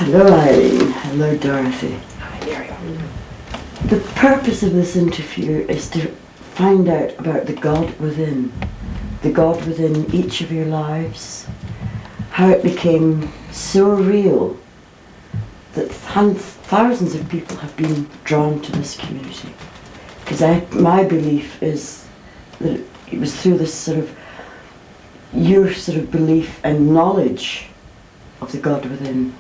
Hello Eileen, hello Dorothy. Hi Muriel. The purpose of this interview is to find out about the God within each of your lives, how it became so real that thousands of people have been drawn to this community. Because my belief is that it was through this sort of, your sort of belief and knowledge of the God within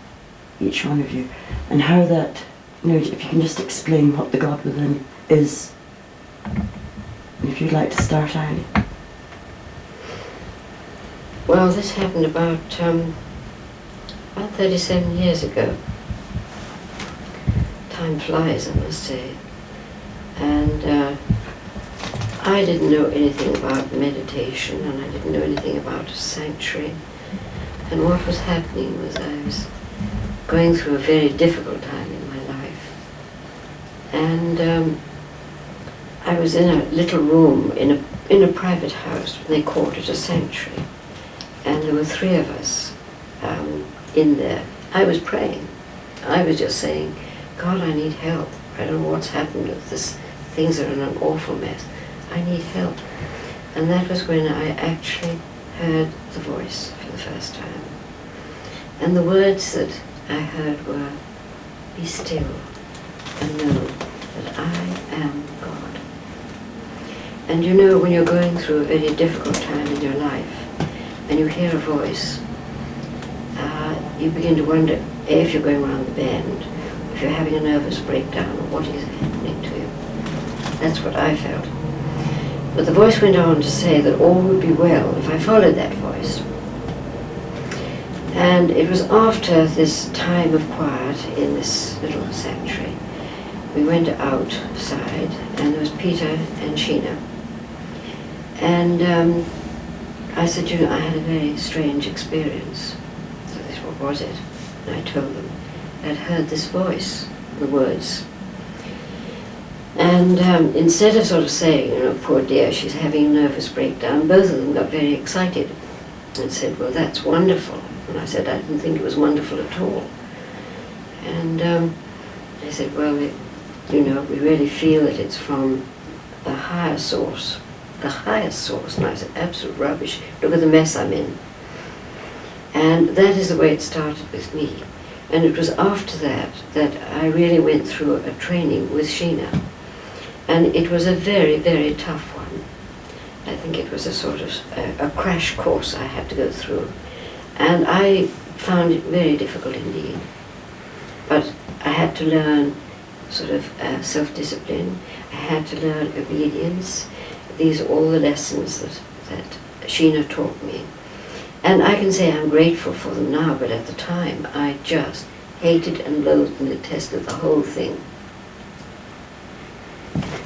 each one of you, and how that, if you can just explain what the God within is. If you'd like to start, Eileen. Well, this happened about 37 years ago. Time flies, I must say. And I didn't know anything about meditation, and I didn't know anything about a sanctuary. And what was happening was I was going through a very difficult time in my life. And I was in a little room in a private house, and they called it a sanctuary. And there were 3 of us in there. I was praying. I was just saying, God, I need help. I don't know what's happened with this. Things are in an awful mess. I need help. And that was when I actually heard the voice for the first time. And the words that I heard were, be still and know that I am God. And you know, when you're going through a very difficult time in your life, and you hear a voice, you begin to wonder if you're going around the bend, if you're having a nervous breakdown, or what is happening to you. That's what I felt. But the voice went on to say that all would be well if I followed that voice. And it was after this time of quiet in this little sanctuary, we went outside, and there was Peter and Sheena. And I said, I had a very strange experience. So they said, what was it? And I told them I'd heard this voice, the words. And instead of sort of saying, poor dear, she's having a nervous breakdown, both of them got very excited and said, well, that's wonderful. And I said, I didn't think it was wonderful at all. And they said, well, we really feel that it's from the higher source. The highest source. And I said, absolute rubbish. Look at the mess I'm in. And that is the way it started with me. And it was after that that I really went through a training with Sheena. And it was a very, very tough one. I think it was a sort of a crash course I had to go through. And I found it very difficult indeed. But I had to learn sort of self-discipline. I had to learn obedience. These are all the lessons that Sheena taught me. And I can say I'm grateful for them now, but at the time I just hated and loathed and detested the whole thing.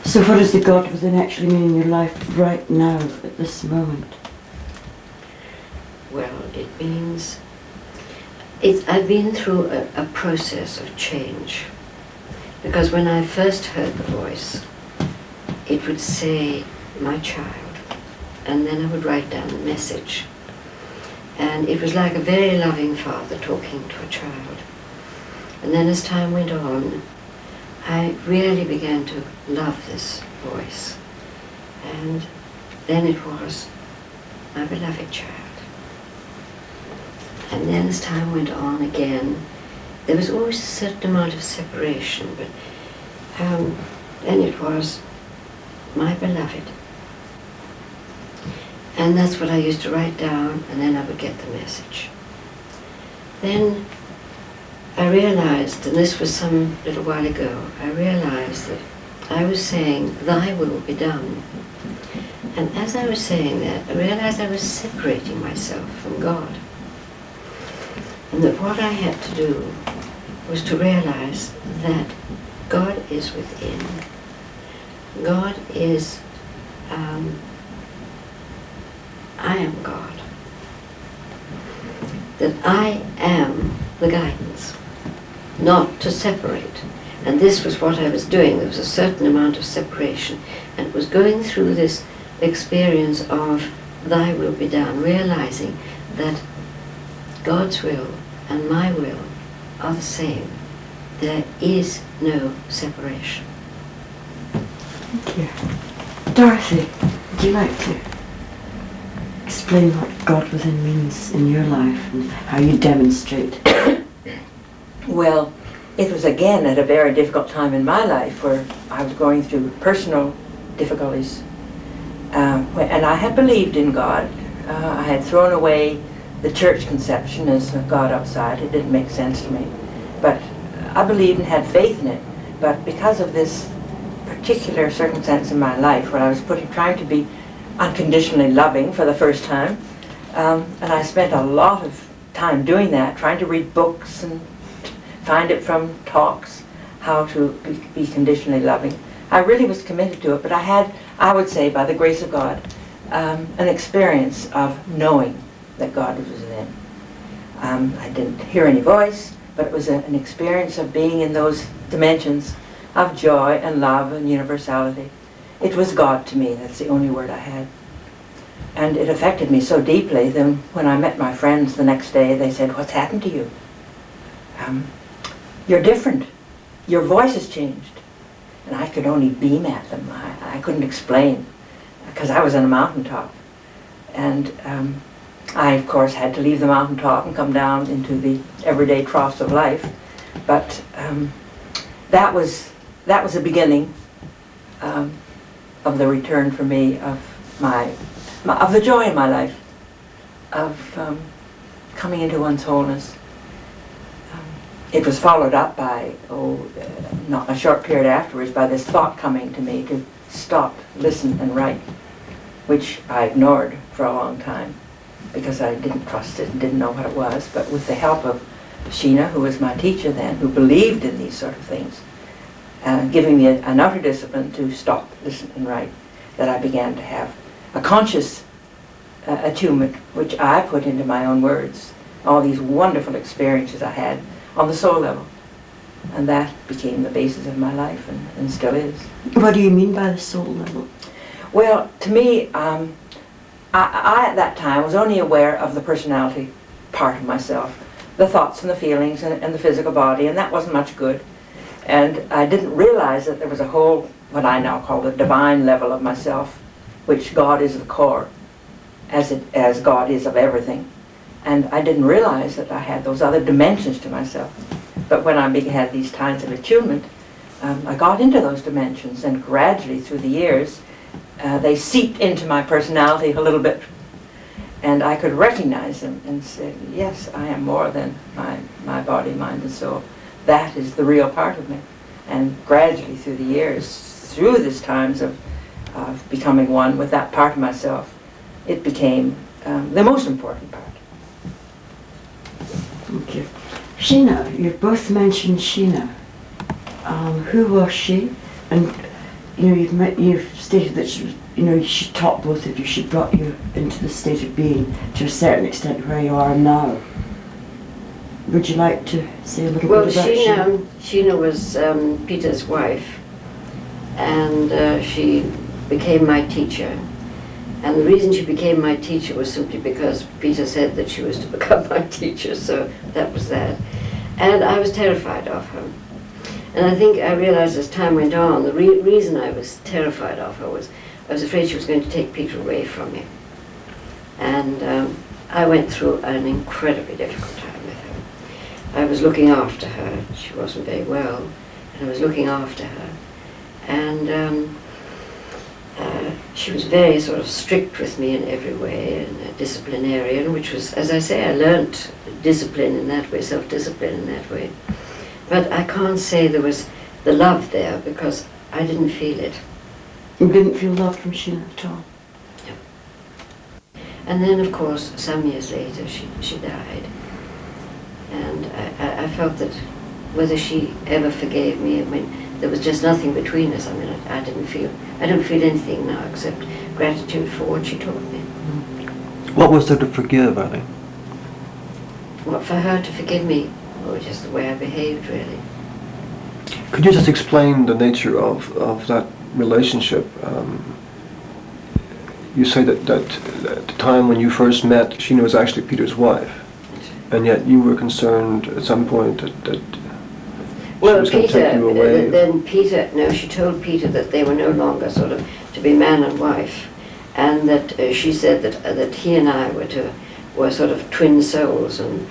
So what does the God within actually mean in your life right now, at this moment? Well, it means I've been through a process of change. Because when I first heard the voice, it would say, my child, and then I would write down the message. And it was like a very loving father talking to a child. And then as time went on, I really began to love this voice. And then it was my beloved child. And then as time went on again, there was always a certain amount of separation, but then it was my beloved. And that's what I used to write down, and then I would get the message. Then I realized, and this was some little while ago, I realized that I was saying, thy will be done. And as I was saying that, I realized I was separating myself from God. And that what I had to do was to realize that God is within. God is, I am God. That I am the guidance, not to separate. And this was what I was doing. There was a certain amount of separation. And it was going through this experience of thy will be done, realizing that God's will and my will are the same. There is no separation. Thank you. Dorothy, would you like to explain what God within means in your life and how you demonstrate? Well, it was again at a very difficult time in my life where I was going through personal difficulties. And I had believed in God. I had thrown away the church conception as a God outside. It didn't make sense to me. But I believed and had faith in it. But because of this particular circumstance in my life where I was trying to be unconditionally loving for the first time, and I spent a lot of time doing that, trying to read books and find it from talks, how to be conditionally loving. I really was committed to it, but I had, I would say, by the grace of God, an experience of knowing that God was within. I didn't hear any voice, but it was an experience of being in those dimensions of joy and love and universality. It was God to me. That's the only word I had. And it affected me so deeply that when I met my friends the next day, they said, "What's happened to you? You're different. Your voice has changed." And I could only beam at them. I couldn't explain, because I was on a mountaintop. And I, of course, had to leave the mountaintop and come down into the everyday troughs of life. But that was the beginning of the return for me of of the joy in my life, of coming into one's wholeness. It was followed up by, not a short period afterwards, by this thought coming to me to stop, listen, and write, which I ignored for a long time because I didn't trust it and didn't know what it was. But with the help of Sheena, who was my teacher then, who believed in these sort of things, giving me an outer discipline to stop, listen, and write, that I began to have a conscious attunement, which I put into my own words, all these wonderful experiences I had on the soul level. And that became the basis of my life, and still is. What do you mean by the soul level? Well, to me, I at that time was only aware of the personality part of myself, the thoughts and the feelings and the physical body, and that wasn't much good. And I didn't realize that there was a whole, what I now call the divine level of myself, which God is the core, as God is of everything. And I didn't realize that I had those other dimensions to myself. But when I had these times of attunement, I got into those dimensions, and gradually through the years, they seeped into my personality a little bit. And I could recognize them and say, yes, I am more than my body, mind, and soul. That is the real part of me. And gradually through the years, through these times of becoming one with that part of myself, it became the most important part. Thank you. Sheena, you both mentioned Sheena. Who was she? And you've stated that she taught both of you. She brought you into the state of being to a certain extent where you are now. Would you like to say a little bit about Sheena? Sheena was Peter's wife, and she became my teacher. And the reason she became my teacher was simply because Peter said that she was to become my teacher, so that was that. And I was terrified of her. And I think I realized as time went on, the reason I was terrified of her was I was afraid she was going to take Peter away from me. And I went through an incredibly difficult time with her. I was looking after her. She wasn't very well, and I was looking after her. And she was very sort of strict with me in every way, and a disciplinarian, which was, as I say, I learnt discipline in that way, self-discipline in that way. But I can't say there was the love there, because I didn't feel it. You didn't feel love from Sheena at all? No. And then, of course, some years later, she died. And I felt that whether she ever forgave me, I mean, there was just nothing between us. I mean, I don't feel anything now except gratitude for what she taught me. What was there to forgive, Eileen? What, for her to forgive me? Oh, just the way I behaved, really. Could you just explain the nature of that relationship? You say that at the time when you first met, Sheena was actually Peter's wife. and yet you were concerned at some point that Well, was going to take you away. then Peter, no, she told Peter that they were no longer sort of to be man and wife, and that she said that he and I were sort of twin souls and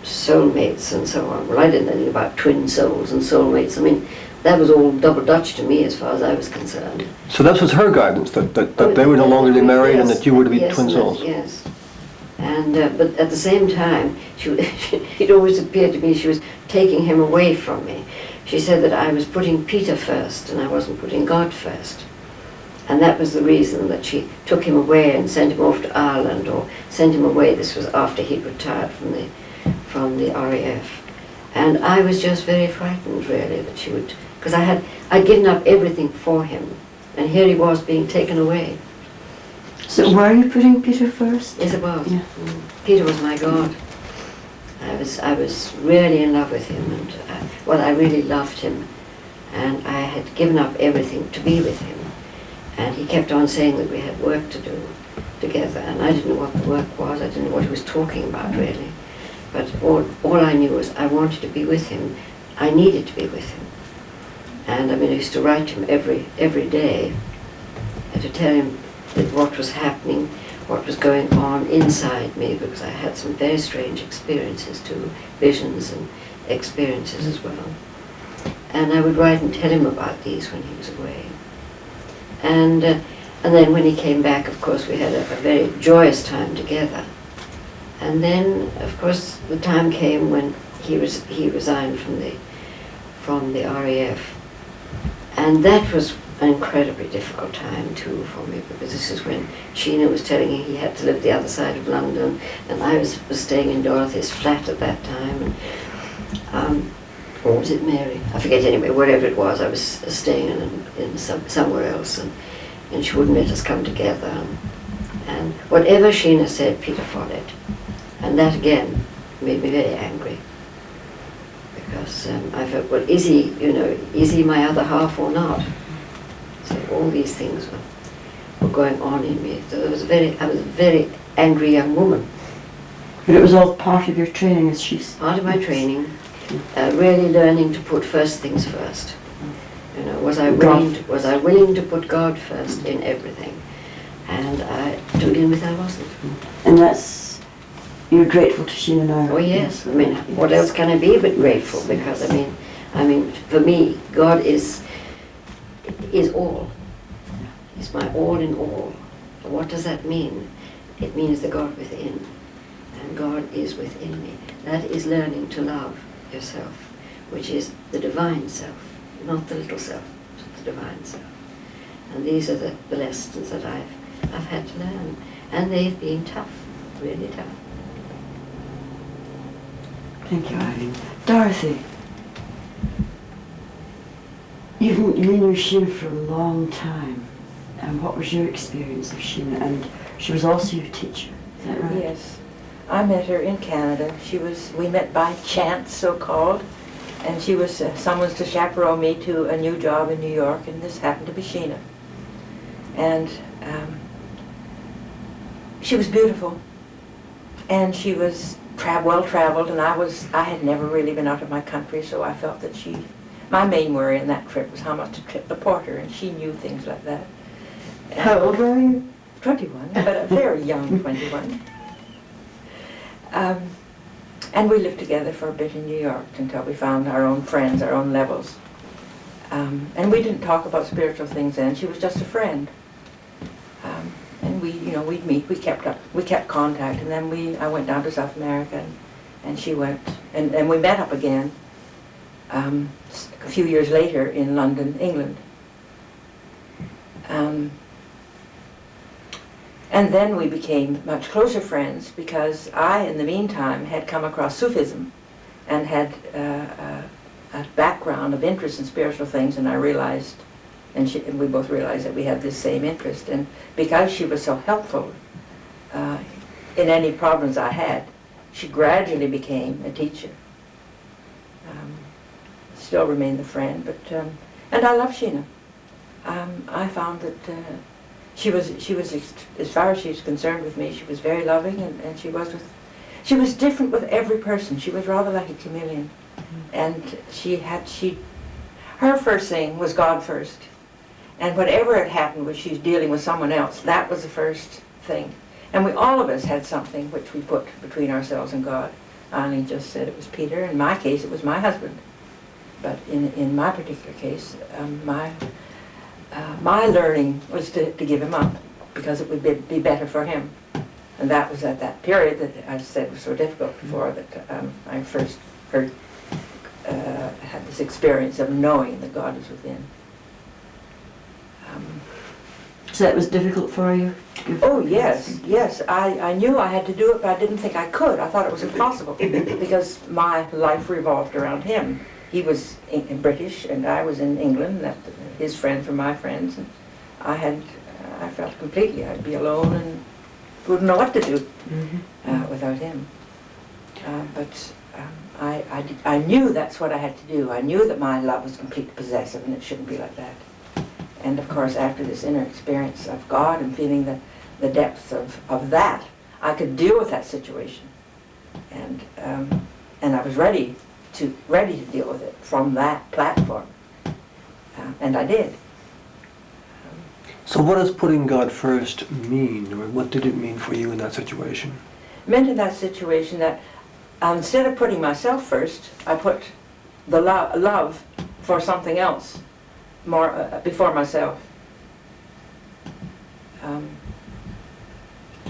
soulmates and so on. Well, I didn't know anything about twin souls and soulmates. I mean, that was all double Dutch to me as far as I was concerned. So that was her guidance, that they were no longer to be married, yes, and that you were to be yes, twin souls. Yes. And but at the same time, it always appeared to me she was taking him away from me. She said that I was putting Peter first and I wasn't putting God first. And that was the reason that she took him away and sent him off to Ireland, or sent him away. This was after he'd retired from the RAF. And I was just very frightened, really, that she would, because I'd given up everything for him, and here he was being taken away. So were you putting Peter first? Yes, it was. Yeah. Peter was my God. I was really in love with him, and I really loved him, and I had given up everything to be with him. And he kept on saying that we had work to do together, and I didn't know what the work was. I didn't know what he was talking about, really. But all I knew was I wanted to be with him. I needed to be with him. And I mean, I used to write to him every day and to tell him that what was happening, what was going on inside me, because I had some very strange experiences too, visions and experiences as well. And I would write and tell him about these when he was away. And then when he came back, of course, we had a very joyous time together. And then, of course, the time came when he resigned from the RAF. And that was an incredibly difficult time too for me, because this is when Sheena was telling him he had to live the other side of London, and I was staying in Dorothy's flat at that time. And, or was it Mary? I forget, anyway, wherever it was, I was staying in somewhere else, and she wouldn't let us come together. And whatever Sheena said, Peter followed. And that again made me very angry, because I felt, well, is he my other half or not? So all these things were going on in me. So I was a very angry young woman. But it was all part of your training, as she's Part of my training, really learning to put first things first. You know, was I willing to put God first in everything? And to begin with, I wasn't. And you're grateful to Sheena now. Oh yes, I mean, what else can I be but grateful? Because I mean, for me, God is all. He's my all in all. And what does that mean? It means the God within, and God is within me. That is learning to love yourself, which is the divine self, not the little self, but the divine self. And these are the lessons that I've had to learn, and they've been tough, really tough. Thank you, Eileen. Dorothy, you knew Sheena for a long time. And what was your experience of Sheena? And she was also your teacher, is that right? Yes. I met her in Canada. We met by chance, so-called, and she was someone to chaperone me to a new job in New York, and this happened to be Sheena. And she was beautiful, and she was well-traveled, and I had never really been out of my country, so I felt that my main worry in that trip was how much to trip the porter, and she knew things like that. And How old were you? 21, but a very young 21. And we lived together for a bit in New York until we found our own friends, our own levels. And we didn't talk about spiritual things then. She was just a friend. And we'd meet. We kept contact. And then I went down to South America, and she went, and we met up again a few years later in London, England. And then we became much closer friends, because I, in the meantime, had come across Sufism and had a background of interest in spiritual things, and I realized, and we both realized that we had this same interest. And because she was so helpful in any problems I had, she gradually became a teacher. Still remained a friend, but and I love Sheena. I found that she was, as far as she's concerned with me, she was very loving, and she was She was different with every person. She was rather like a chameleon. And her first thing was God first. And whatever had happened when she was dealing with someone else, that was the first thing. And all of us had something which we put between ourselves and God. Eileen just said it was Peter. In my case, it was my husband. But in my particular case, my learning was to give him up, because it would be better for him. And that was at that period that I said was so difficult before, that I first had this experience of knowing that God was within. So that was difficult for you? Oh yes, yes. I knew I had to do it, but I didn't think I could. I thought it was impossible because my life revolved around him. He was British and I was in England. That his friends were my friends, and I felt completely I'd be alone and wouldn't know what to do without him. But I knew that's what I had to do. I knew that my love was completely possessive, and it shouldn't be like that. And of course, after this inner experience of God and feeling the depths of that, I could deal with that situation, and I was ready to deal with it from that platform, and I did. So what does putting God first mean, or what did it mean for you in that situation? It meant in that situation that instead of putting myself first, I put the love for something else more before myself.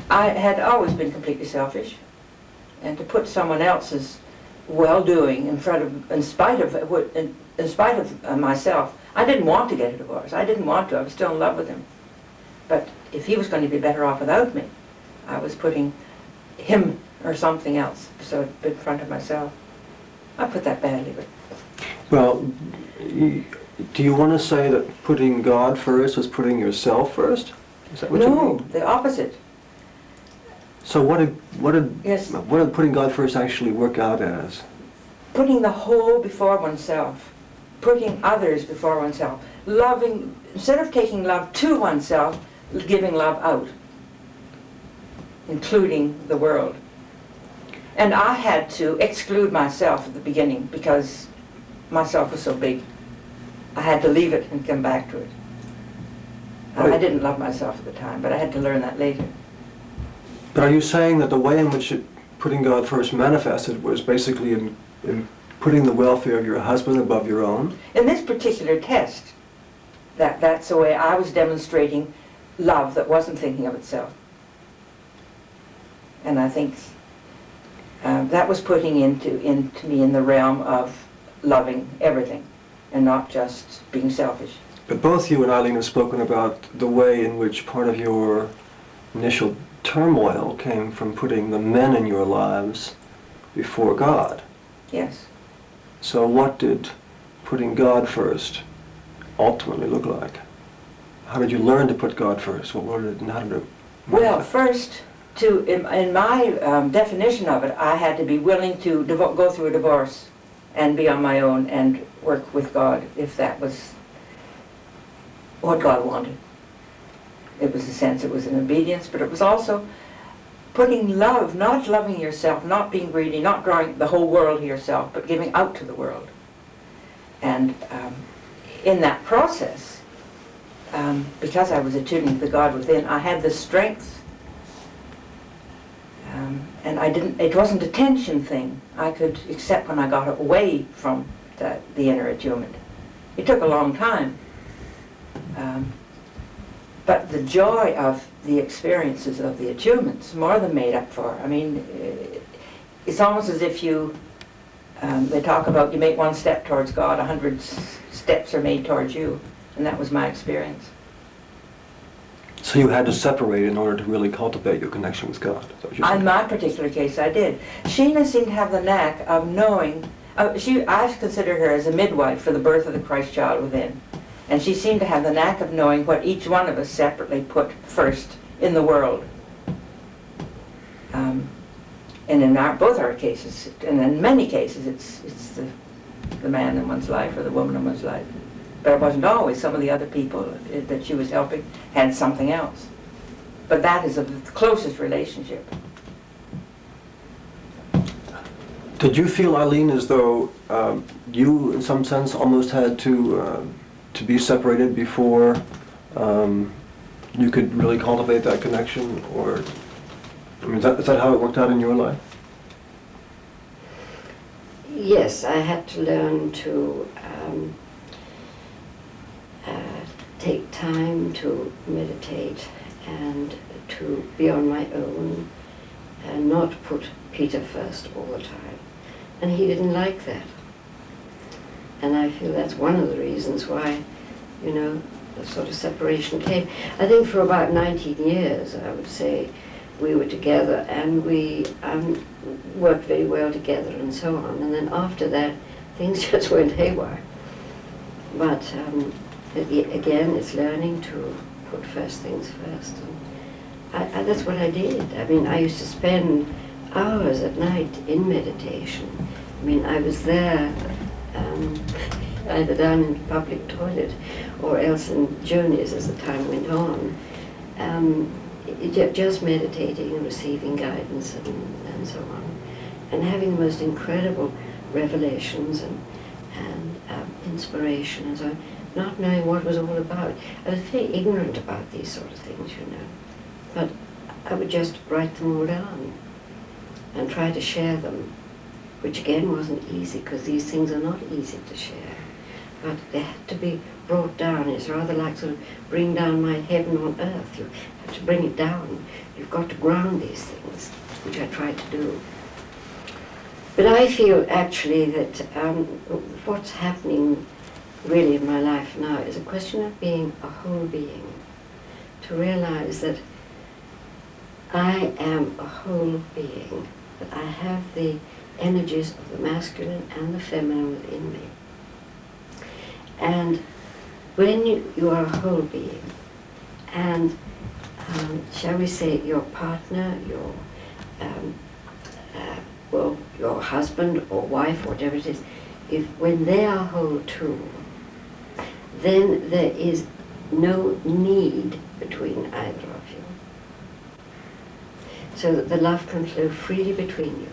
I had always been completely selfish, and to put someone else's well-doing in spite of myself. I didn't want to get a divorce. I didn't want to. I was still in love with him. But if he was going to be better off without me, I was putting him or something else so in front of myself. I put that badly, but... Well, do you want to say that putting God first was putting yourself first? Is that what you mean? No, the opposite. So what did Yes. putting God first actually work out as? Putting the whole before oneself. Putting others before oneself. Loving, instead of taking love to oneself, giving love out. Including the world. And I had to exclude myself at the beginning because myself was so big. I had to leave it and come back to it. I didn't love myself at the time, but I had to learn that later. But are you saying that the way in which putting God first manifested was basically in putting the welfare of your husband above your own? In this particular test, that's the way I was demonstrating love that wasn't thinking of itself. And I think that was putting into me in the realm of loving everything and not just being selfish. But both you and Eileen have spoken about the way in which part of your initial turmoil came from putting the men in your lives before God. Yes. So what did putting God first ultimately look like? How did you learn to put God first? What were it and how did it? Well, first, in my definition of it, I had to be willing to go through a divorce and be on my own and work with God if that was what God wanted. It was a sense, it was an obedience, but it was also putting love, not loving yourself, not being greedy, not drawing the whole world to yourself, but giving out to the world. And in that process, because I was attuning to the God within, I had the strength. And it wasn't a tension thing. I could accept when I got away from the inner attunement. It took a long time. But the joy of the experiences of the attunements more than made up for. I mean, it's almost as if they talk about you make one step towards God, 100 steps are made towards you. And that was my experience. So you had to separate in order to really cultivate your connection with God. Is that what you're saying? In my particular case, I did. Sheena seemed to have the knack of knowing. I consider her as a midwife for the birth of the Christ child within. And she seemed to have the knack of knowing what each one of us separately put first in the world. And in both our cases, and in many cases, it's the man in one's life or the woman in one's life. But it wasn't always. Some of the other people that she was helping had something else. But that is of the closest relationship. Did you feel, Eileen, as though you, in some sense, almost had to be separated before you could really cultivate that connection? Or, I mean, is that how it worked out in your life? Yes, I had to learn to take time to meditate and to be on my own and not put Peter first all the time. And he didn't like that. And I feel that's one of the reasons why, you know, the sort of separation came. I think for about 19 years, I would say, we were together and we worked very well together and so on. And then after that, things just went haywire. But again, it's learning to put first things first. And that's what I did. I mean, I used to spend hours at night in meditation. I mean, I was there either down in the public toilet or else in journeys as the time went on. Just meditating and receiving guidance and so on, and having the most incredible revelations and inspiration and so on, not knowing what it was all about. I was very ignorant about these sort of things, you know, but I would just write them all down and try to share them, which again wasn't easy because these things are not easy to share, but they had to be brought down. It's rather like sort of bring down my heaven on earth. You have to bring it down. You've got to ground these things, which I tried to do. But I feel actually that what's happening really in my life now is a question of being a whole being, to realize that I am a whole being, that I have the energies of the masculine and the feminine within me. And when you are a whole being, and shall we say your partner, your husband or wife, whatever it is, when they are whole too, then there is no need between either of you, so that the love can flow freely between you.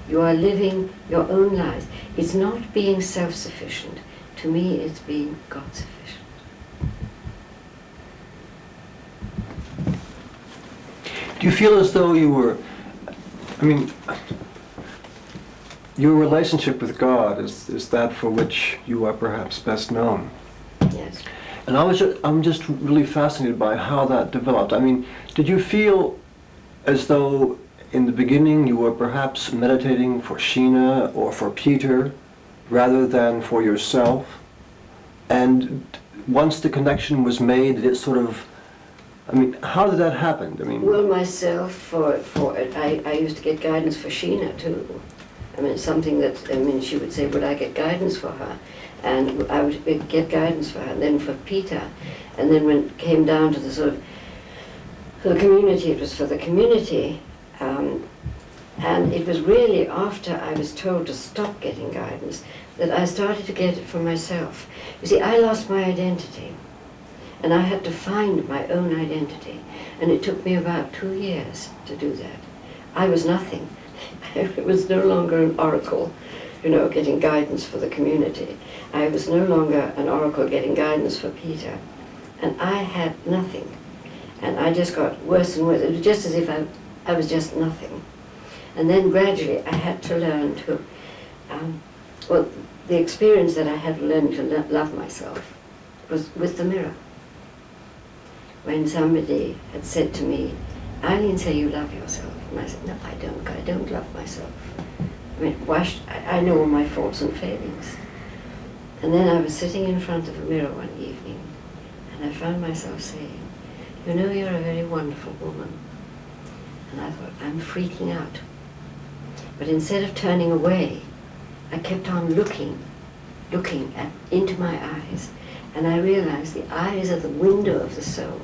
You are living your own lives. It's not being self-sufficient. To me, it's being God-sufficient. Do you feel as though you were, I mean, your relationship with God is that for which you are perhaps best known? Yes. And I'm just really fascinated by how that developed. I mean, did you feel as though in the beginning you were perhaps meditating for Sheena or for Peter rather than for yourself? And once the connection was made, did it sort of, I mean, how did that happen? I mean, well, myself, I used to get guidance for Sheena too. I mean, something that, I mean, she would say, would I get guidance for her? And I would get guidance for her, and then for Peter. And then when it came down to the sort of, the community, it was for the community. And it was really after I was told to stop getting guidance that I started to get it for myself. You see, I lost my identity, and I had to find my own identity. And it took me about 2 years to do that. I was nothing. It was no longer an oracle, you know, getting guidance for the community. I was no longer an oracle getting guidance for Peter. And I had nothing. And I just got worse and worse. It was just as if I was just nothing. And then gradually I had to learn to, well, the experience that I had to learn to love myself was with the mirror. When somebody had said to me, Eileen, say you love yourself. And I said, no, I don't love myself. I mean, I know all my faults and failings. And then I was sitting in front of a mirror one evening, and I found myself saying, you know, you're a very wonderful woman. And I thought, I'm freaking out. But instead of turning away, I kept on looking into my eyes, and I realized the eyes are the window of the soul.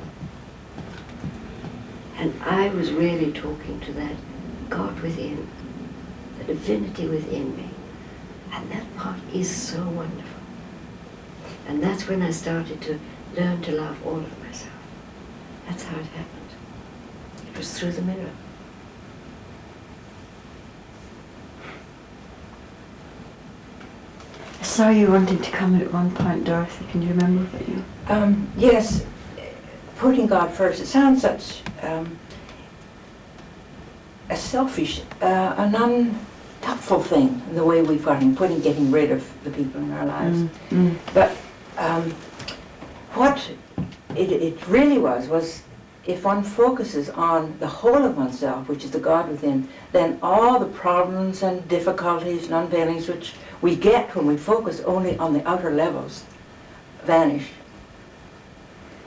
And I was really talking to that God within, the divinity within me. And that part is so wonderful. And that's when I started to learn to love all of myself. That's how it happened. It was through the mirror. saw you wanting to come at one point, Dorothy. Can you remember what you... Yes, putting God first. It sounds such a selfish, an untactful thing, the way we've gotten getting rid of the people in our lives. But what it really was if one focuses on the whole of oneself, which is the God within, then all the problems and difficulties and unveilings which we get when we focus only on the outer levels vanish.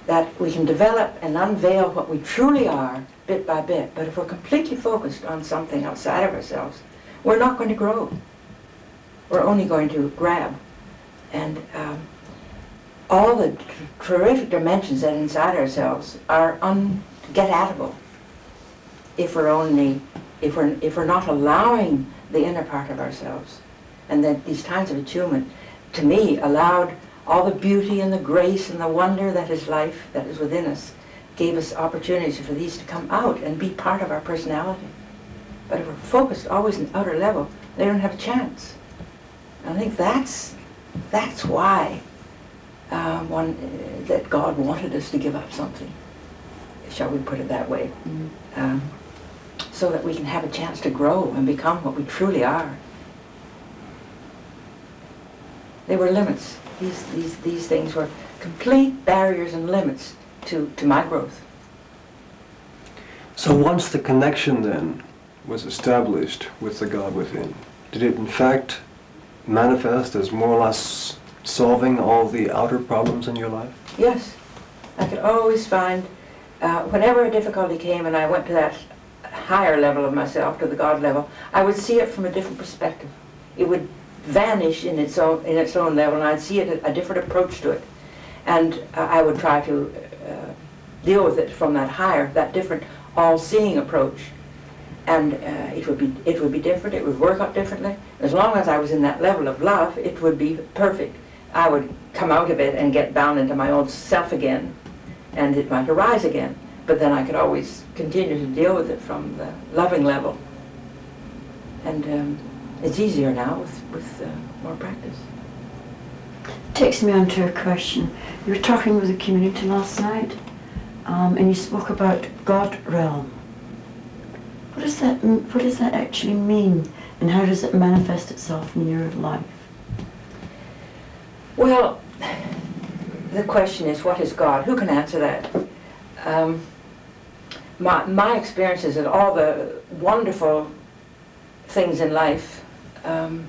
That we can develop and unveil what we truly are bit by bit. But if we're completely focused on something outside of ourselves, we're not going to grow. We're only going to grab. And all the terrific dimensions that inside ourselves are unget-atable if we're not allowing the inner part of ourselves. And that these times of attunement, to me, allowed all the beauty and the grace and the wonder that is life, that is within us, gave us opportunities for these to come out and be part of our personality. But if we're focused always on the outer level, they don't have a chance. And I think that's why that God wanted us to give up something, shall we put it that way, so that we can have a chance to grow and become what we truly are. They were limits. These things were complete barriers and limits to my growth. So once the connection then was established with the God within, did it in fact manifest as more or less solving all the outer problems in your life? Yes. I could always find, whenever a difficulty came and I went to that higher level of myself, to the God level, I would see it from a different perspective. It would vanish in its own level, and I'd see it a different approach to it. And I would try to deal with it from that higher, that different all-seeing approach. And it would be different, it would work out differently. As long as I was in that level of love, it would be perfect. I would come out of it and get down into my old self again, and it might arise again. But then I could always continue to deal with it from the loving level. And it's easier now with more practice. Takes me on to a question. You were talking with the community last night, and you spoke about God realm. What does that actually mean, and how does it manifest itself in your life? Well, the question is, what is God? Who can answer that? My experience is that all the wonderful things in life, the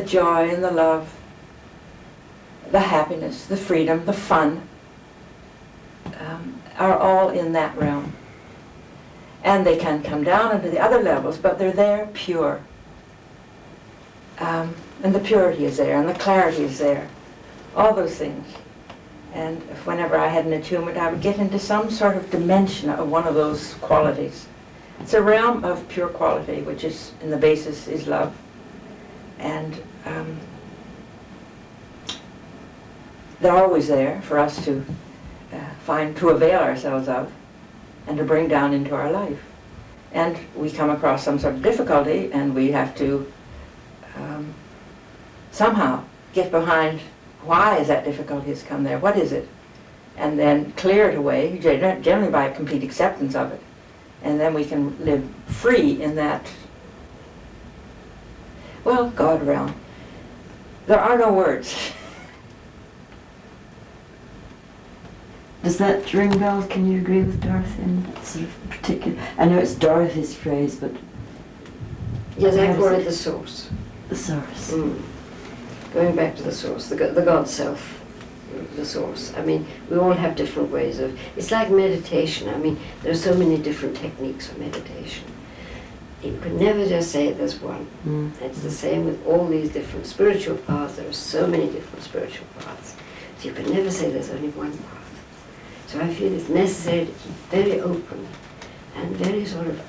joy and the love, the happiness, the freedom, the fun, are all in that realm. And they can come down into the other levels, but they're there pure. And the purity is there, and the clarity is there. All those things. And whenever I had an attunement, I would get into some sort of dimension of one of those qualities. It's a realm of pure quality, which is, in the basis, is love. And they're always there for us to to avail ourselves of, and to bring down into our life. And we come across some sort of difficulty, and we have to somehow get behind why is that difficulty has come there, what is it? And then clear it away, generally by a complete acceptance of it. And then we can live free in that, well, God realm. There are no words. Does that ring bells? Can you agree with Dorothy in that sort of particular... I know it's Dorothy's phrase, but... Yes, I call it the source. The source. Going back to the source, the God self, the source. I mean, we all have different ways of... It's like meditation. I mean, there are so many different techniques for meditation. You could never just say there's one. It's the same with all these different spiritual paths. There are so many different spiritual paths. So you can never say there's only one path. So I feel it's necessary to keep very open and very sort of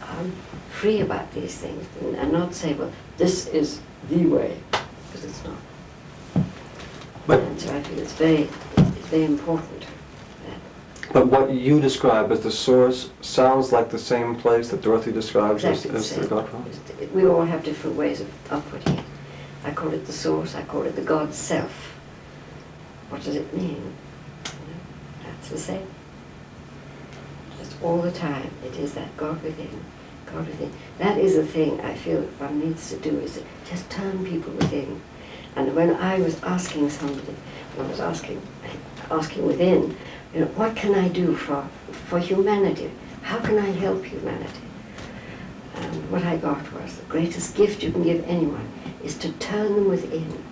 free about these things, and not say, well, this is the way, because it's not. And so I feel it's very important. But what you describe as the source sounds like the same place that Dorothy describes Exactly as the God realm? We all have different ways of putting it. I call it the source, I call it the God self. What does it mean? That's the same. Just all the time, it is that God within, God within. That is the thing I feel one needs to do, is to just turn people within. And when I was asking somebody, when I was asking within, you know, what can I do for humanity? How can I help humanity? And what I got was the greatest gift you can give anyone is to turn them within,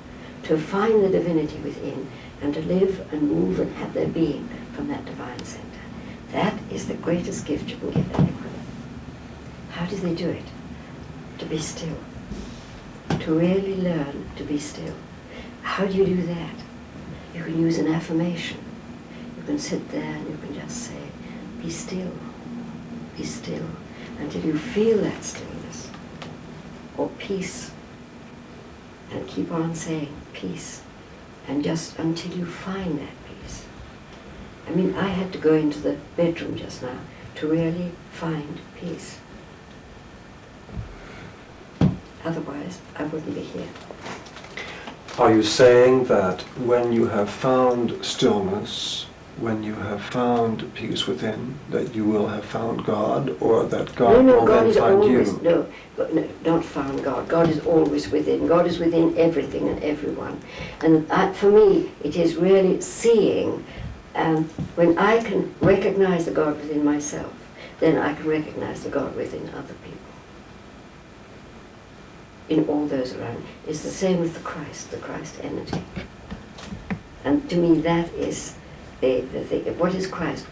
to find the divinity within, and to live and move and have their being from that divine center. That is the greatest gift you can give anyone. How do they do it? To be still. To really learn to be still. How do you do that? You can use an affirmation. You can sit there and you can just say, be still, until you feel that stillness, or peace, and keep on saying peace, and just until you find that peace. I mean, I had to go into the bedroom just now to really find peace. Otherwise, I wouldn't be here. Are you saying that when you have found stillness, when you have found peace within, that you will have found God, or that God will God then is find always, you? No, don't found God. God is always within. God is within everything and everyone. And for me, it is really seeing, when I can recognize the God within myself, then I can recognize the God within other people. In all those around. It's the same with the Christ energy. And to me that is the thing. What is Christ?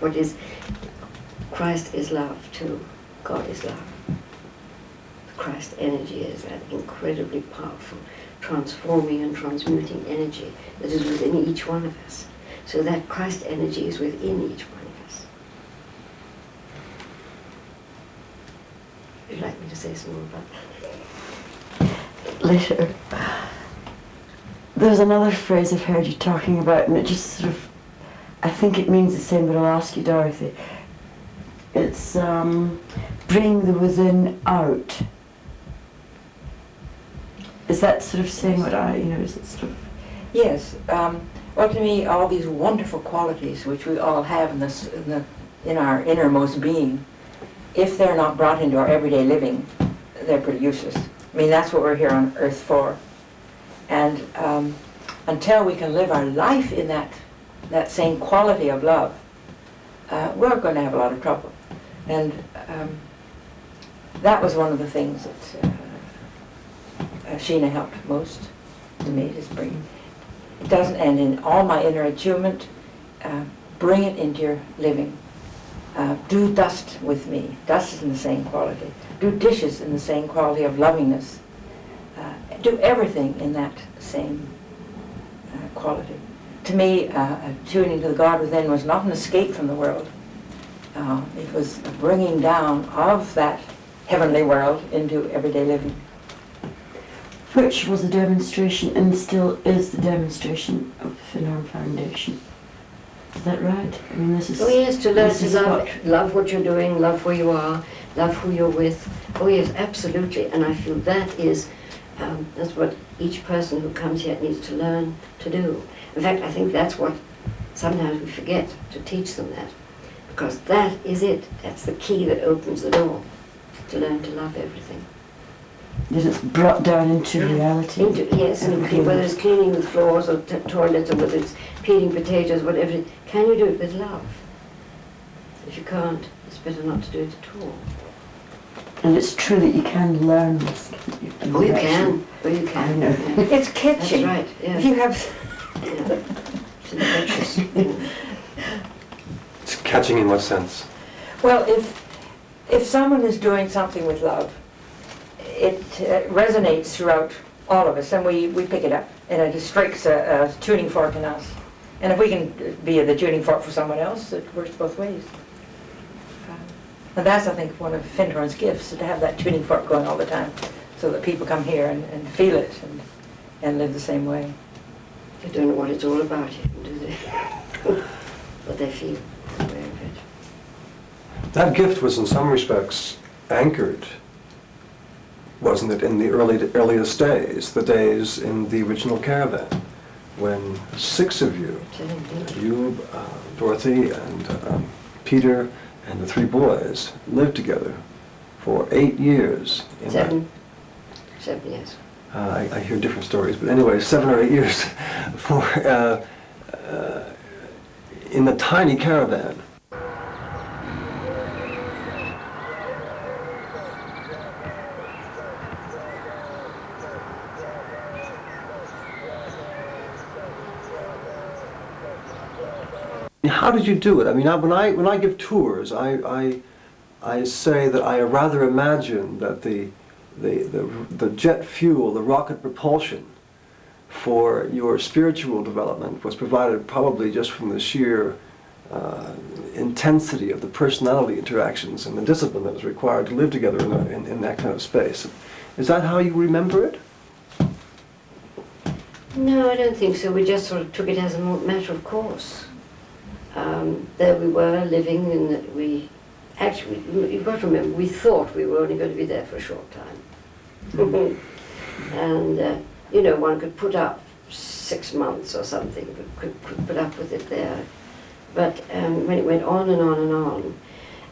Christ is love too. God is love. The Christ energy is that incredibly powerful, transforming and transmuting energy that is within each one of us. So that Christ energy is within each one of us. Would you like me to say some more about that? Later. There's another phrase I've heard you talking about, and it just sort of, I think it means the same, but I'll ask you, Dorothy. It's bring the within out. Is that sort of saying what is it sort of? Yes. Well, to me, all these wonderful qualities which we all have in our innermost being, if they're not brought into our everyday living, they're pretty useless. I mean, that's what we're here on earth for. And until we can live our life in that same quality of love, we're going to have a lot of trouble. And that was one of the things that Sheena helped most to me, is bring. It doesn't end in all my inner achievement. Bring it into your living. Do dust with me. Dust is in the same quality. Do dishes in the same quality of lovingness. Do everything in that same quality. To me, tuning to the God within was not an escape from the world. It was a bringing down of that heavenly world into everyday living. Which was a demonstration, and still is the demonstration, of the Finarm Foundation. Is that right? I mean, this is... Oh yes, to learn to love what you're doing, love where you are, love who you're with. Oh yes, absolutely. And I feel that is, that's what each person who comes here needs to learn to do. In fact, I think that's what sometimes we forget, to teach them that. Because that is it. That's the key that opens the door, to learn to love everything. That it's brought down into reality. Yes, and whether it's cleaning the floors or toilets, or whether it's peeling potatoes, whatever. Can you do it with love? If you can't, it's better not to do it at all. And it's true that you can learn this. You can. Oh, you can. I know. Yeah. It's catching. That's right, yeah. If you have... It's infectious. It's catching in what sense? Well, if someone is doing something with love, it resonates throughout all of us, and we pick it up, and it strikes a tuning fork in us. And if we can be the tuning fork for someone else, it works both ways. And that's, I think, one of Fintorn's gifts, to have that tuning fork going all the time, so that people come here and feel it and live the same way. They don't know what it's all about yet, do they? But they feel aware of it. That gift was in some respects anchored wasn't it, in the earliest days, the days in the original caravan, when 6 of you, Dorothy, and Peter, and the 3 boys, lived together for 8 years. In 7 years. I hear different stories, but anyway, 7 or 8 years for in the tiny caravan. How did you do it? I mean, when I give tours, I say that I rather imagine that the jet fuel, the rocket propulsion for your spiritual development was provided probably just from the sheer intensity of the personality interactions and the discipline that was required to live together in that kind of space. Is that how you remember it? No, I don't think so. We just sort of took it as a matter of course. There we were living, and we actually, you've got to remember, we thought we were only going to be there for a short time. And, you know, one could put up 6 months or something, could put up with it there. But when it went on and on and on,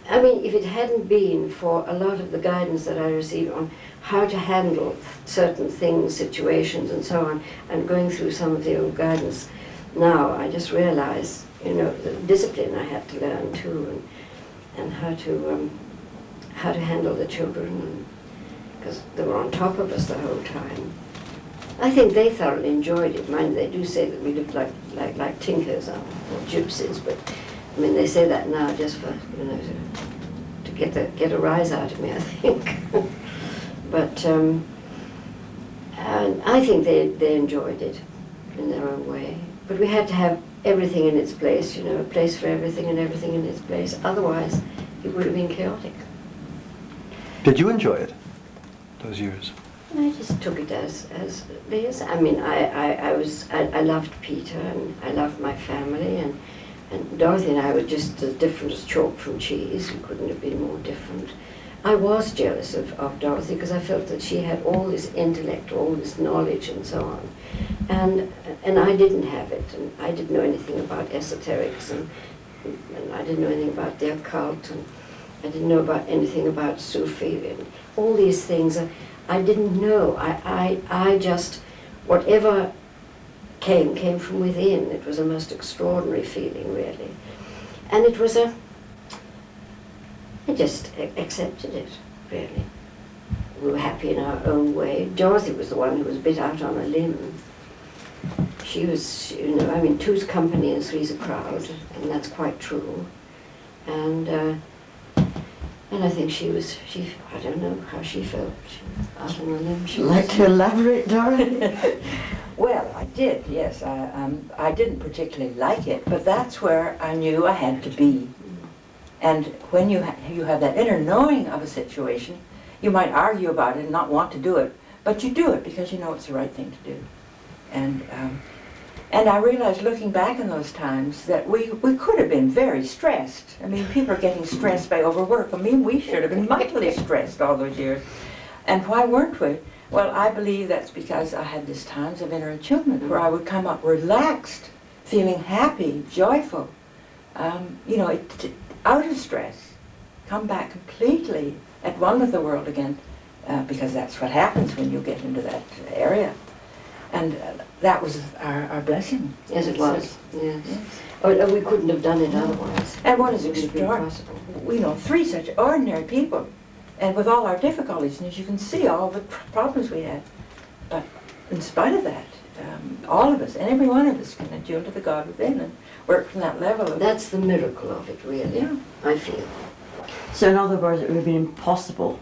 I mean, if it hadn't been for a lot of the guidance that I received on how to handle certain things, situations and so on, and going through some of the old guidance now, I just realized, you know, the discipline I had to learn too, and how to handle the children, because they were on top of us the whole time. I think they thoroughly enjoyed it. Mind, they do say that we looked like tinkers or gypsies, but I mean, they say that now just for, you know, to get a rise out of me, I think. But and I think they enjoyed it in their own way. But we had to have everything in its place, you know, a place for everything and everything in its place. Otherwise, it would have been chaotic. Did you enjoy it, those years? I just took it as it is. I mean, I loved Peter, and I loved my family, and Dorothy and I were just as different as chalk from cheese. We couldn't have been more different. I was jealous of Dorothy because I felt that she had all this intellect, all this knowledge and so on. And I didn't have it, and I didn't know anything about esoterics, and I didn't know anything about the occult, and I didn't know about anything about Sufi, and all these things. I didn't know. I just, whatever came from within. It was a most extraordinary feeling, really. And it was I just accepted it, really. We were happy in our own way. Dorothy was the one who was a bit out on a limb. She was, you know, I mean, 2's company and 3's a crowd, and that's quite true. And I think I don't know how she felt. She was out on a limb. Would you like to elaborate, Dorothy? Well, I did, yes. I didn't particularly like it, but that's where I knew I had to be. And when you have that inner knowing of a situation, you might argue about it and not want to do it, but you do it because you know it's the right thing to do. And I realized, looking back in those times, that we could have been very stressed. I mean, people are getting stressed by overwork. I mean, we should have been mightily stressed all those years. And why weren't we? Well, I believe that's because I had these times of inner attunement where I would come up relaxed, feeling happy, joyful, you know, out of stress, come back completely at one with the world again, because that's what happens when you get into that area. And that was our blessing. Yes, it was. Yes. Oh, we couldn't have done it otherwise. And what is extraordinary, we know 3 such ordinary people, and with all our difficulties, and as you can see, all the problems we had. But in spite of that, all of us, and every one of us, can attune to the God within and work from that level. That's the miracle of it, really. Yeah. I feel. So in other words, it would have been impossible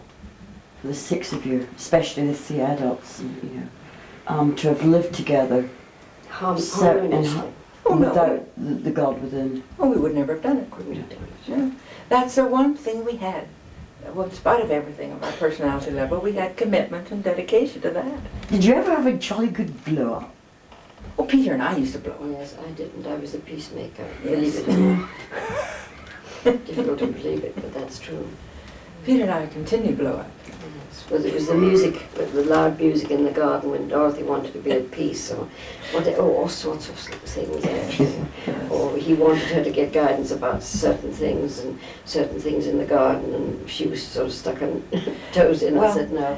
for the 6 of you, especially the 3 adults, you know, to have lived together Harmoniously. without the God within. Oh, we would never have done it. Couldn't have done it. Yeah. That's the one thing we had. Well, in spite of everything, of our personality level, we had commitment and dedication to that. Did you ever have a jolly good blow up? Oh, Peter and I used to blow up. Yes, I didn't. I was a peacemaker. Yes. Believe it or not. Difficult to believe it, but that's true. Peter and I continued to blow up. Yes. Well, it was the music, the loud music in the garden when Dorothy wanted to be at peace, or all sorts of things there. Or he wanted her to get guidance about certain things in the garden, and she was sort of stuck on toes in and said no.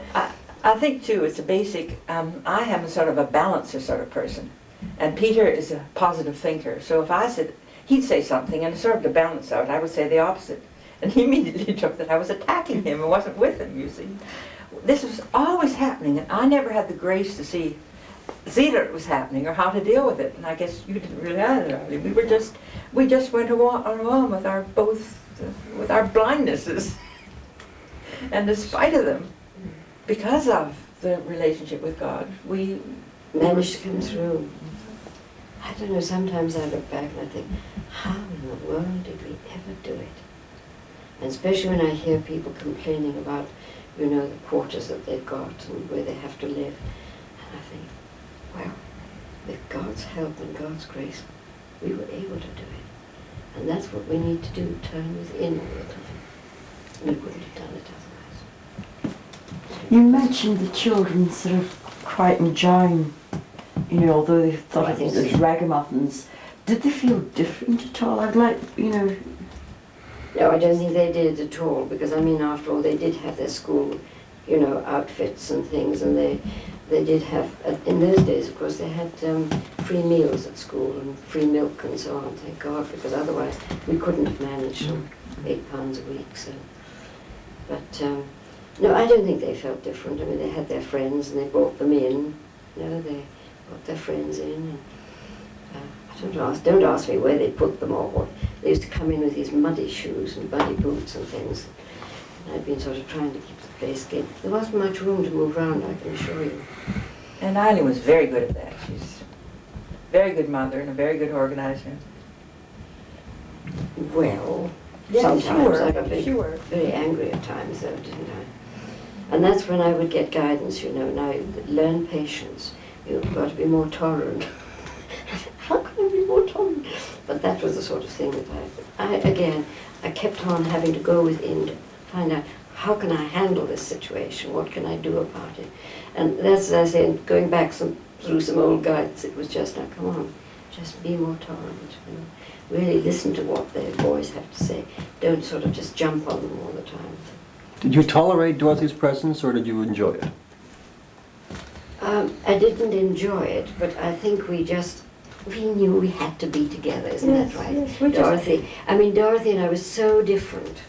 I think too, it's a basic, I am a sort of a balancer sort of person. And Peter is a positive thinker. So if I said, he'd say something and sort of to balance out, I would say the opposite. And he immediately took that I was attacking him and wasn't with him, you see. This was always happening, and I never had the grace to see that it was happening or how to deal with it. And I guess you didn't really either, Eileen. We just went along with our blindnesses. And despite of them, because of the relationship with God, we managed to come through. I don't know, sometimes I look back and I think, how in the world did we ever do it? And especially when I hear people complaining about, the quarters that they've got and where they have to live. And I think, well, with God's help and God's grace, we were able to do it. And that's what we need to do, turn within all the time. We wouldn't have done it otherwise. You mentioned the children sort of quite enjoying, although they thought of it as ragamuffins. Did they feel different at all? I'd like, No, I don't think they did at all, because after all, they did have their school, outfits and things, and they did have, in those days, of course, they had free meals at school and free milk and so on, thank God, because otherwise we couldn't have managed on £8 a week, so. But, no, I don't think they felt different. They had their friends and they brought them in, they brought their friends in. And, don't ask me where they put them or what. They used to come in with these muddy shoes and muddy boots and things. And I'd been sort of trying to keep the place clean. There wasn't much room to move around, I can assure you. And Eileen was very good at that. She's a very good mother and a very good organizer. Well, yes, sometimes I got very angry at times though, didn't I? And that's when I would get guidance, now learn patience. You've got to be more tolerant. How can I be more tolerant? But that was the sort of thing that I kept on having to go within to find out, how can I handle this situation? What can I do about it? And that's, as I say, going back through some old guides, it was just, now come on, just be more tolerant. Really listen to what their boys have to say. Don't sort of just jump on them all the time. Did you tolerate Dorothy's presence, or did you enjoy it? I didn't enjoy it, but I think we knew we had to be together, isn't that right? Yes, Dorothy. Dorothy and I were so different.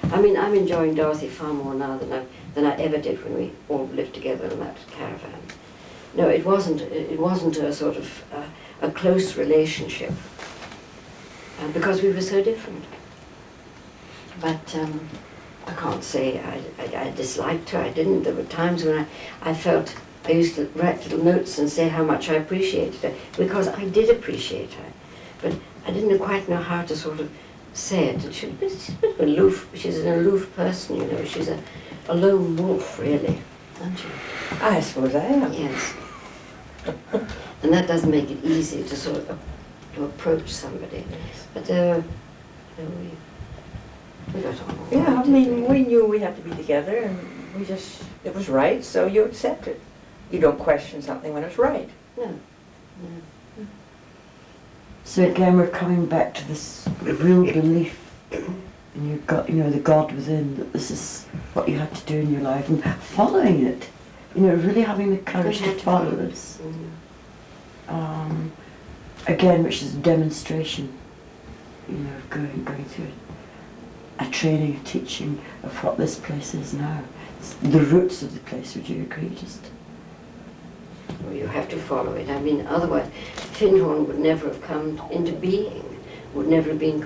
I'm enjoying Dorothy far more now than I ever did when we all lived together in that caravan. No, it wasn't a sort of a close relationship because we were so different. But I can't say I disliked her. I didn't. There were times when I felt. I used to write little notes and say how much I appreciated her, because I did appreciate her. But I didn't quite know how to sort of say it. She's a bit aloof. She's an aloof person, She's a lone wolf, really, aren't you? I suppose I am. Yes. And that doesn't make it easy to sort of to approach somebody. But we got on all right. Yeah, we knew we had to be together, and it was right, so you accept it. You don't question something when it's right. No. So again, we're coming back to this real belief in your God, the God within, that this is what you had to do in your life, and following it. Really having the courage to follow this. Again, which is a demonstration, of going through a training, a teaching of what this place is now. It's the roots of the place, would you agree? Well, you have to follow it. Otherwise, Findhorn would never have come into being, would never have been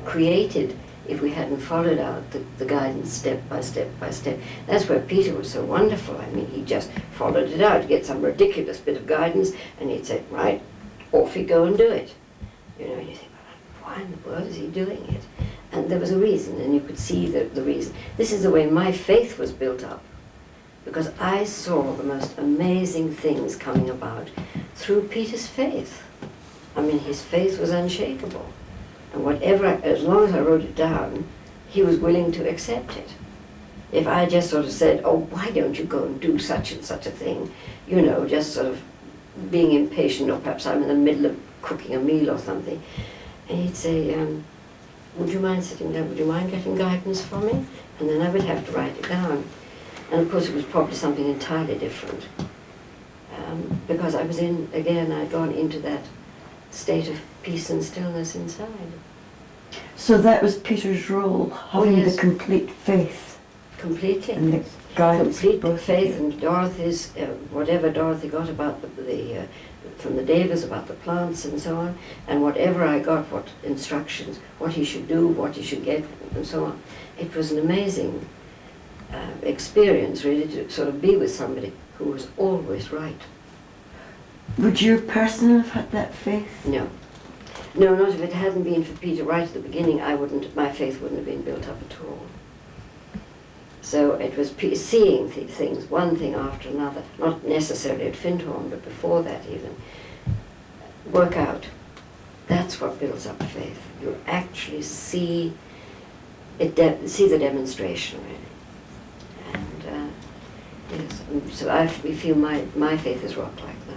created if we hadn't followed out the guidance step by step by step. That's where Peter was so wonderful. He just followed it out. He'd get some ridiculous bit of guidance, and he'd say, right, off you go and do it. You think, why in the world is he doing it? And there was a reason, and you could see the reason. This is the way my faith was built up, because I saw the most amazing things coming about through Peter's faith. His faith was unshakable. And as long as I wrote it down, he was willing to accept it. If I just sort of said, oh, why don't you go and do such and such a thing, you know, just sort of being impatient, or perhaps I'm in the middle of cooking a meal or something, and he'd say, would you mind sitting down, would you mind getting guidance for me? And then I would have to write it down. And of course it was probably something entirely different. Because I was I'd gone into that state of peace and stillness inside. So that was Peter's role, having yes. the complete faith Completely. and the guidance. Complete of both faith, of you. and Dorothy's, whatever Dorothy got about from the Davis about the plants and so on, and whatever I got, what instructions, what he should do, what he should get, and so on. It was an amazing experience, really, to sort of be with somebody who was always right. Would you personally have had that faith? No. No, not if it hadn't been for Peter right at the beginning, my faith wouldn't have been built up at all. So it was seeing things, one thing after another, not necessarily at Findhorn, but before that even. Work out. That's what builds up faith. You actually see see the demonstration, really. And yes, so we feel my faith is rock like now.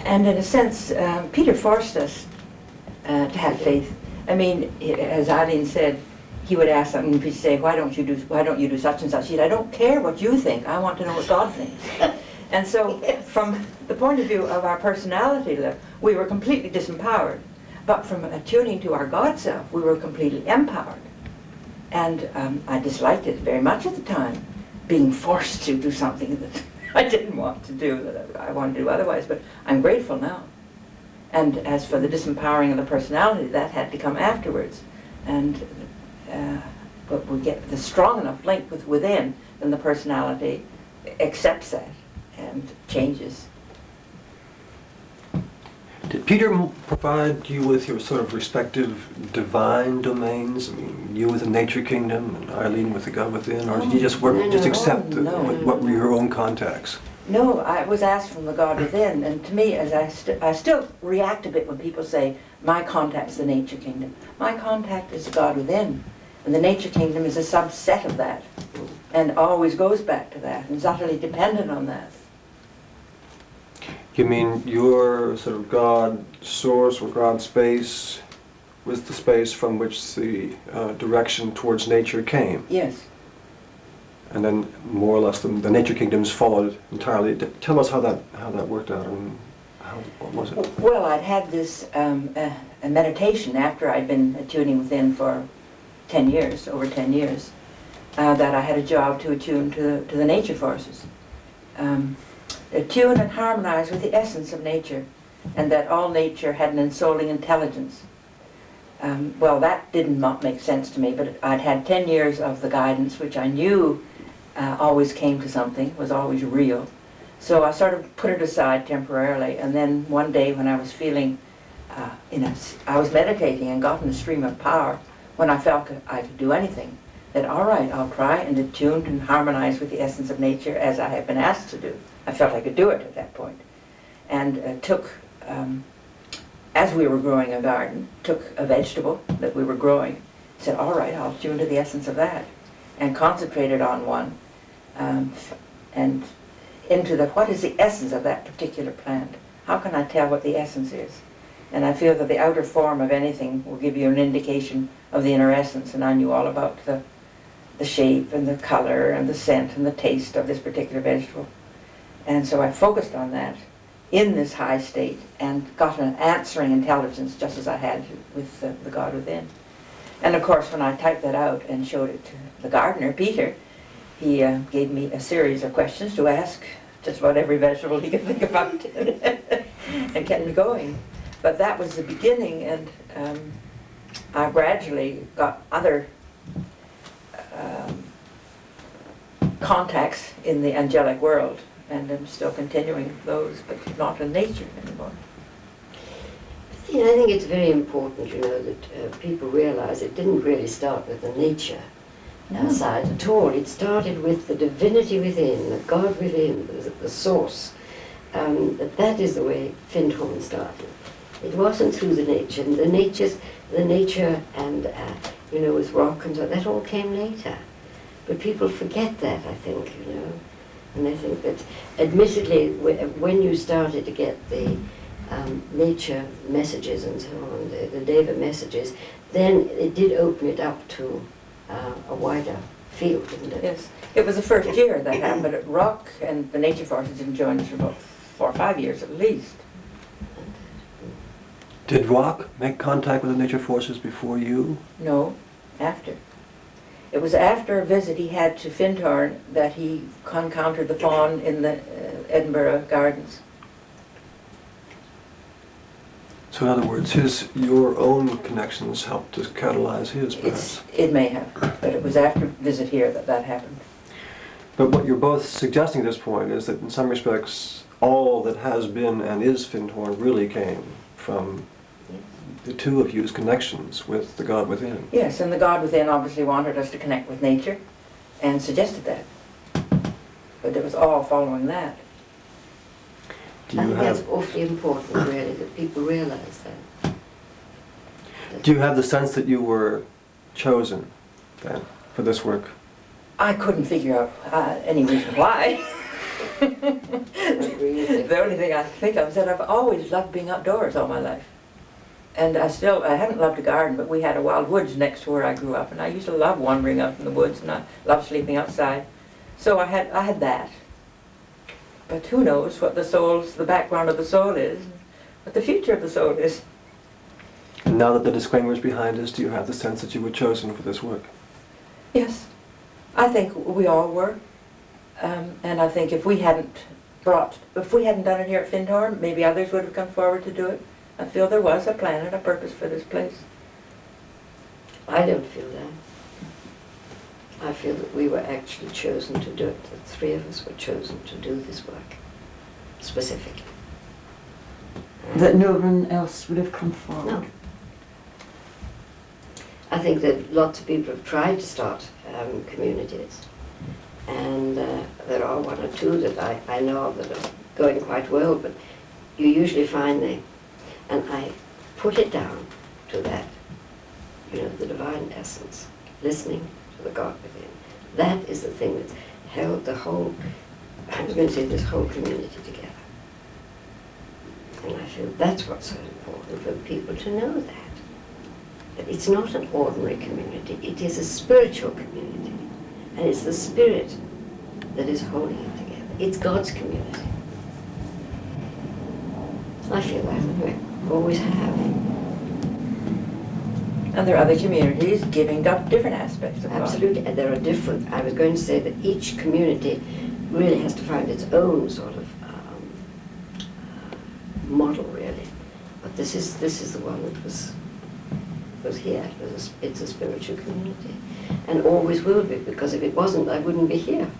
And in a sense, Peter forced us to have faith. I mean, as Eileen said, he would ask something, and he'd say, why don't you do such and such? He'd, I don't care what you think, I want to know what God thinks. And so, Yes. from the point of view of our personality, we were completely disempowered. But from attuning to our God self, we were completely empowered. And I disliked it very much at the time, being forced to do something that I didn't want to do, that I wanted to do otherwise, but I'm grateful now. And as for the disempowering of the personality, that had to come afterwards. And but we get the strong enough link within, then the personality accepts that and changes. Did Peter provide you with your sort of respective divine domains? I mean, you with the nature kingdom and Eileen with the God within, or did you just work, just accept what were your own contacts? No, I was asked from the God within, and to me, as I still react a bit when people say, my contact's the nature kingdom. My contact is the God within, and the nature kingdom is a subset of that, and always goes back to that, and is utterly dependent on that. You mean your sort of God source or God space was the space from which the direction towards nature came? Yes. And then more or less the nature kingdoms followed entirely. Tell us how that worked out, and what was it? Well, I'd had this a meditation after I'd been attuning within for 10 years, over 10 years, that I had a job to attune to the nature forces. Attune and harmonize with the essence of nature, and that all nature had an ensouling intelligence. Well, that didn't make sense to me, but I'd had 10 years of the guidance, which I knew always came to something, was always real. So I sort of put it aside temporarily, and then one day when I was feeling, I was meditating and got in a stream of power when I felt I could do anything, that all right, I'll try and attune and harmonize with the essence of nature as I have been asked to do. I felt I could do it at that point. And took, as we were growing a garden, took a vegetable that we were growing, said, all right, I'll tune to the essence of that, and concentrated on one, and into what is the essence of that particular plant? How can I tell what the essence is? And I feel that the outer form of anything will give you an indication of the inner essence, and I knew all about the shape and the color and the scent and the taste of this particular vegetable. And so I focused on that in this high state and got an answering intelligence just as I had with the God within. And of course, when I typed that out and showed it to the gardener, Peter, he gave me a series of questions to ask just about every vegetable he could think about and kept me going. But that was the beginning, and I gradually got other contacts in the angelic world, and I'm still continuing those, but not in nature anymore. I think it's very important, that people realize it didn't really start with the nature side at all. It started with the divinity within, the God within, the source. That is the way Findhorn started. It wasn't through the nature. And the nature and you know, with rock and so, that all came later. But people forget that, I think, you know. And I think that, admittedly, when you started to get the nature messages and so on, the Deva messages, then it did open it up to a wider field, didn't it? Yes. It was the first year that happened, but rock and the nature forces didn't join us for about 4 or 5 years at least. Did Rock make contact with the nature forces before you? No, after. It was after a visit he had to Findhorn that he encountered the fawn in the Edinburgh Gardens. So in other words, your own connections helped to catalyze his, perhaps. It may have, but it was after a visit here that happened. But what you're both suggesting at this point is that in some respects, all that has been and is Findhorn really came from the two of you's connections with the God within. Yes, and the God within obviously wanted us to connect with nature and suggested that. But it was all following that. Do I you think that's have, awfully important, really, that people realise that. do you have the sense that you were chosen then for this work? I couldn't figure out any reason why. The only thing I think of is that I've always loved being outdoors all my life. And I haven't loved a garden, but we had a wild woods next to where I grew up, and I used to love wandering out in the woods, and I loved sleeping outside. So I had that. But who knows what the background of the soul is, what the future of the soul is. And now that the disclaimer is behind us, do you have the sense that you were chosen for this work? Yes, I think we all were. And I think if we hadn't done it here at Findhorn, maybe others would have come forward to do it. I feel there was a plan and a purpose for this place. I don't feel that. I feel that we were actually chosen to do it. The three of us were chosen to do this work, specifically. That no one else would have come forward. No. I think that lots of people have tried to start communities, and there are one or two that I know of that are going quite well, but you usually find and I put it down to that, you know, the divine essence, listening to the God within. That is the thing that's held the whole, I was going to say this whole community together. And I feel that's what's so important for people to know that. That it's not an ordinary community, it is a spiritual community. And it's the Spirit that is holding it together. It's God's community. I feel that anyway. Always have. And there are other communities giving up different aspects of God. Absolutely, and there are different. I was going to say that each community really has to find its own sort of model, really. But this is the one that was here. It's a spiritual community, and always will be. Because if it wasn't, I wouldn't be here.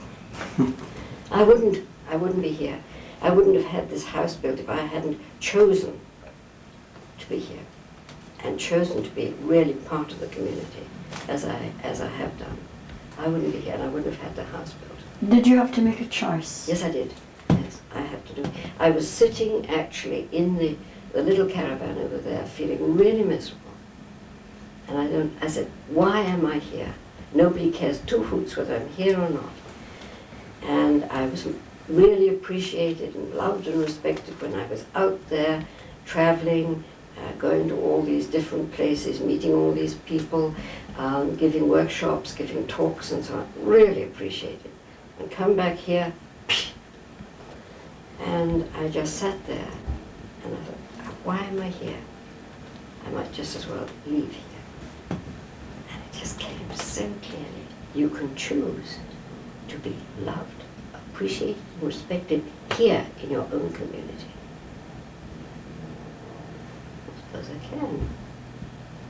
I wouldn't be here. I wouldn't have had this house built if I hadn't chosen to be here, and chosen to be really part of the community, as I have done. I wouldn't be here, and I wouldn't have had the house built. Did you have to make a choice? Yes, I did. Yes, I had to do it. I was sitting actually in the little caravan over there, feeling really miserable. And I said, why am I here? Nobody cares two hoots whether I'm here or not. And I was really appreciated and loved and respected when I was out there traveling, going to all these different places, meeting all these people, giving workshops, giving talks and so on. Really appreciated. And come back here, and I just sat there, and I thought, why am I here? I might just as well leave here. And it just came so clearly. You can choose to be loved, appreciated, and respected here in your own community. I suppose I can.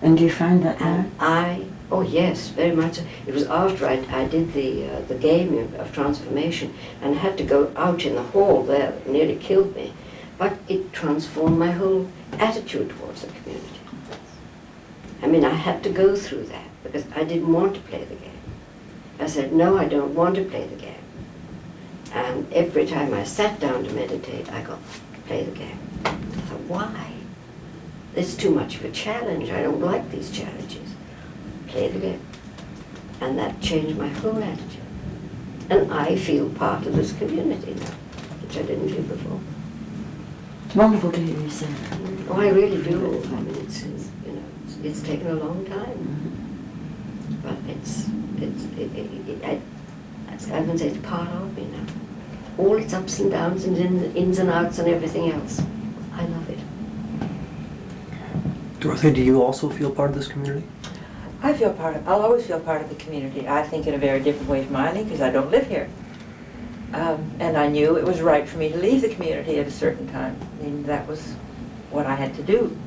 And do you find that now? And oh yes, very much so. It was after I did the game of transformation and had to go out in the hall there. It nearly killed me. But it transformed my whole attitude towards the community. I mean, I had to go through that because I didn't want to play the game. I said, no, I don't want to play the game. And every time I sat down to meditate, I got to play the game. I thought, why? It's too much of a challenge. I don't like these challenges. play the game. And that changed my whole attitude. And I feel part of this community now, which I didn't feel before. It's wonderful to hear you say that. Oh, I really do. I mean, it's taken a long time, but I can say it's part of me now. All its ups and downs and ins and outs and everything else. I love it. Dorothy, do you also feel part of this community? I'll always feel part of the community. I think in a very different way from Eileen, because I don't live here. And I knew it was right for me to leave the community at a certain time. I mean, that was what I had to do.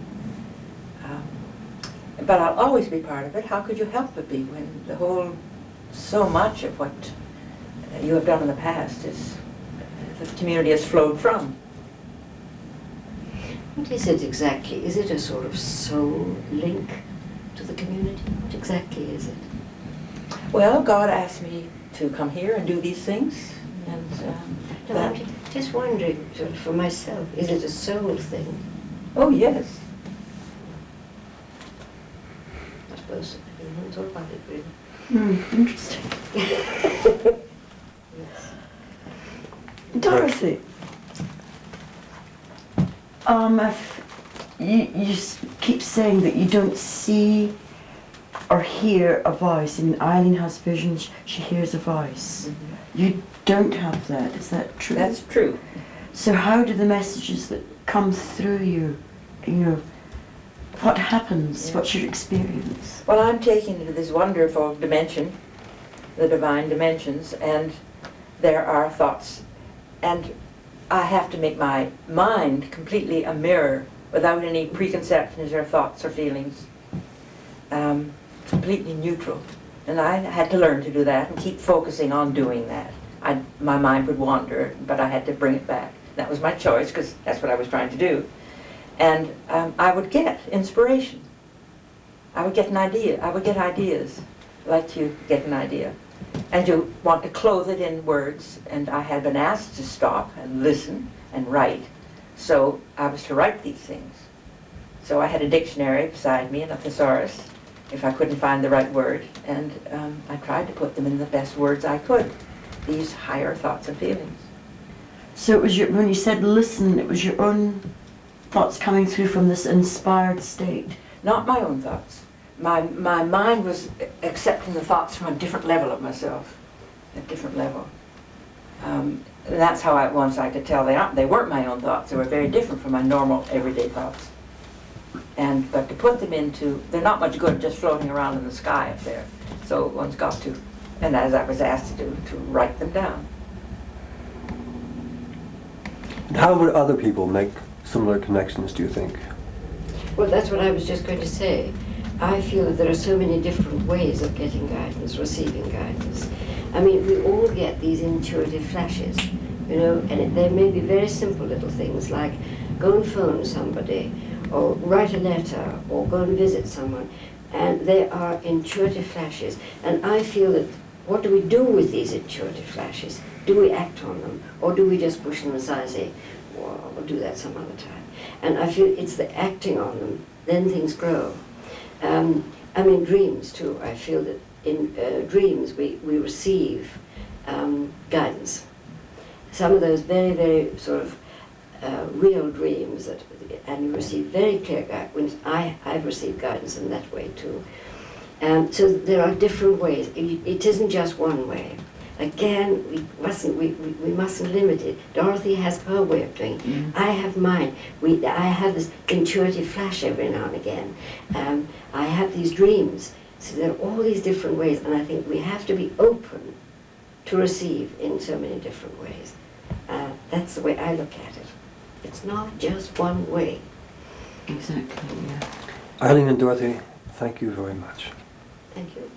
But I'll always be part of it. How could you help but be when so much of what you have done in the past is the community has flowed from? What is it exactly? Is it a sort of soul link to the community? What exactly is it? Well, God asked me to come here and do these things, and No, I'm just wondering, sort of for myself, is it a soul thing? oh yes. I suppose I haven't thought about it really. Interesting. Yes. Dorothy, if you keep saying that you don't see or hear a voice. I mean, Eileen has visions, she hears a voice. You don't have that, is that true? That's true. So how do the messages that come through you, what happens? What's your experience? Well, I'm taken into this wonderful dimension, the divine dimensions, and there are thoughts. And I have to make my mind completely a mirror without any preconceptions or thoughts or feelings. Completely neutral. And I had to learn to do that and keep focusing on doing that. My mind would wander, but I had to bring it back. That was my choice, because that's what I was trying to do. And I would get inspiration. I would get an idea. I would get ideas, like you get an idea. And you want to clothe it in words, and I had been asked to stop and listen and write. So I was to write these things. So I had a dictionary beside me and a thesaurus, if I couldn't find the right word, and I tried to put them in the best words I could, these higher thoughts and feelings. So it was when you said listen, it was your own thoughts coming through from this inspired state? Not my own thoughts. My mind was accepting the thoughts from a different level of myself, a different level. That's how once I could tell they weren't my own thoughts. They were very different from my normal everyday thoughts. But to put them into, they're not much good just floating around in the sky up there. So one's got to, and as I was asked to do, to write them down. And how would other people make similar connections, do you think? Well, that's what I was just going to say. I feel that there are so many different ways of getting guidance, receiving guidance. I mean, we all get these intuitive flashes, and they may be very simple little things like go and phone somebody, or write a letter, or go and visit someone. And they are intuitive flashes. And I feel that what do we do with these intuitive flashes? Do we act on them, or do we just push them aside and say, well, we'll do that some other time? And I feel it's the acting on them, then things grow. I mean, dreams too. I feel that in dreams we receive guidance. Some of those very, very sort of real dreams, and you receive very clear guidance. I've received guidance in that way too. So there are different ways. It isn't just one way. Again, we mustn't limit it. Dorothy has her way of doing it. I have mine. I have this intuitive flash every now and again. I have these dreams. So there are all these different ways, and I think we have to be open to receive in so many different ways. That's the way I look at it. It's not just one way. Exactly, yeah. Eileen and Dorothy, thank you very much. Thank you.